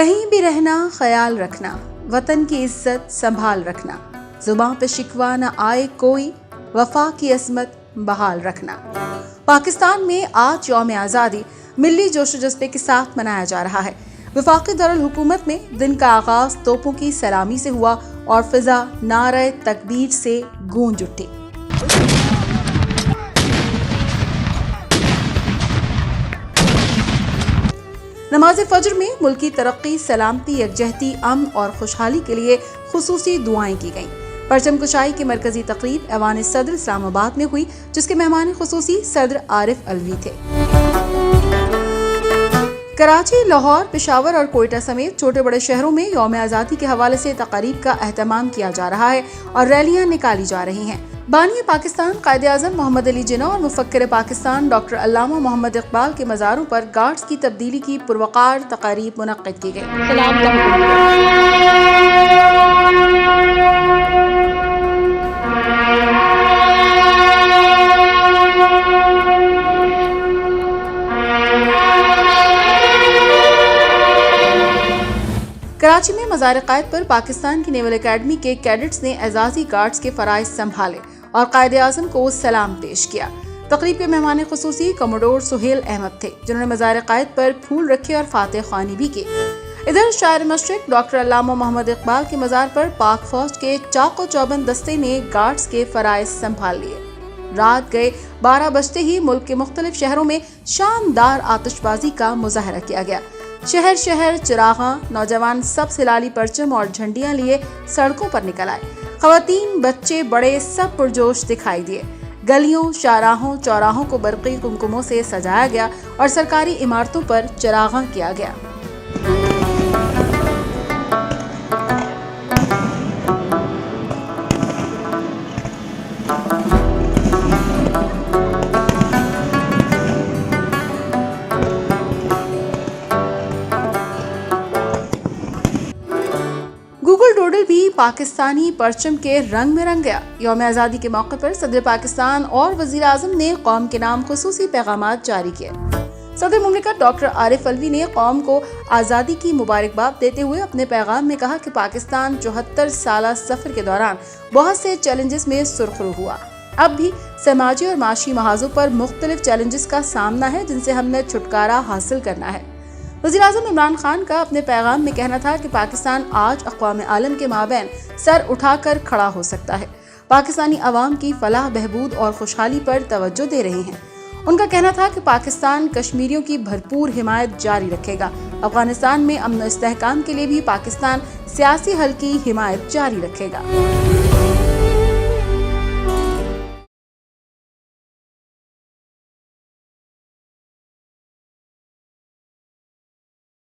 کہیں بھی رہنا خیال رکھنا، وطن کی عزت سنبھال رکھنا، زباں پہ شکوہ نہ آئے کوئی، وفا کی عصمت بحال رکھنا۔ پاکستان میں آج یوم آزادی ملی جوش و جذبے کے ساتھ منایا جا رہا ہے۔ وفاقی دارالحکومت میں دن کا آغاز توپوں کی سلامی سے ہوا اور فضا نعرہ تکبیر سے گونج اٹھی۔ نماز فجر میں ملکی ترقی، سلامتی، یکجہتی، امن اور خوشحالی کے لیے خصوصی دعائیں کی گئیں۔ پرچم کشائی کی مرکزی تقریب ایوان صدر اسلام آباد میں ہوئی، جس کے مہمان خصوصی صدر عارف علوی تھے۔ کراچی، لاہور، پشاور اور کوئٹہ سمیت چھوٹے بڑے شہروں میں یوم آزادی کے حوالے سے تقاریب کا اہتمام کیا جا رہا ہے اور ریلیاں نکالی جا رہی ہیں۔ بانی پاکستان قائد اعظم محمد علی جناح اور مفکر پاکستان ڈاکٹر علامہ محمد اقبال کے مزاروں پر گارڈز کی تبدیلی کی پروقار تقاریب منعقد کی گئی۔ کراچی میں مزار قائد پر پاکستان کی نیول اکیڈمی کے کیڈٹس نے اعزازی گارڈز کے فرائض سنبھالے اور قائد اعظم کو سلام پیش کیا۔ تقریب کے مہمان خصوصی کموڈور سہیل احمد تھے، جنہوں نے مزار قائد پر پھول رکھے اور فاتح خوانی بھی کی۔ ادھر شاعر مشرق ڈاکٹر علامہ محمد اقبال کے مزار پر پاک فوج کے چاق و چوبند دستے نے گارڈز کے فرائض سنبھال لیے۔ رات گئے 12 بجتے ہی ملک کے مختلف شہروں میں شاندار آتش بازی کا مظاہرہ کیا گیا۔ شہر شہر چراغاں، نوجوان سب سلالی پرچم اور جھنڈیاں لیے سڑکوں پر نکل آئے۔ خواتین، بچے، بڑے سب پرجوش دکھائی دیے۔ گلیوں، شاہراہوں، چوراہوں کو برقی کمکموں سے سجایا گیا اور سرکاری عمارتوں پر چراغاں کیا گیا۔ گوگل ڈوڈل بھی پاکستانی پرچم کے رنگ میں رنگ گیا۔ یوم آزادی کے موقع پر صدر پاکستان اور وزیر اعظم نے قوم کے نام خصوصی پیغامات جاری کیے۔ صدر مملکت ڈاکٹر عارف علوی نے قوم کو آزادی کی مبارکباد دیتے ہوئے اپنے پیغام میں کہا کہ پاکستان 74 سالہ سفر کے دوران بہت سے چیلنجز میں سرخرو ہوا۔ اب بھی سماجی اور معاشی محاذوں پر مختلف چیلنجز کا سامنا ہے، جن سے ہم نے چھٹکارا حاصل کرنا ہے۔ وزیر اعظم عمران خان کا اپنے پیغام میں کہنا تھا کہ پاکستان آج اقوام عالم کے مابین سر اٹھا کر کھڑا ہو سکتا ہے۔ پاکستانی عوام کی فلاح بہبود اور خوشحالی پر توجہ دے رہے ہیں۔ ان کا کہنا تھا کہ پاکستان کشمیریوں کی بھرپور حمایت جاری رکھے گا۔ افغانستان میں امن و استحکام کے لیے بھی پاکستان سیاسی حل کی حمایت جاری رکھے گا۔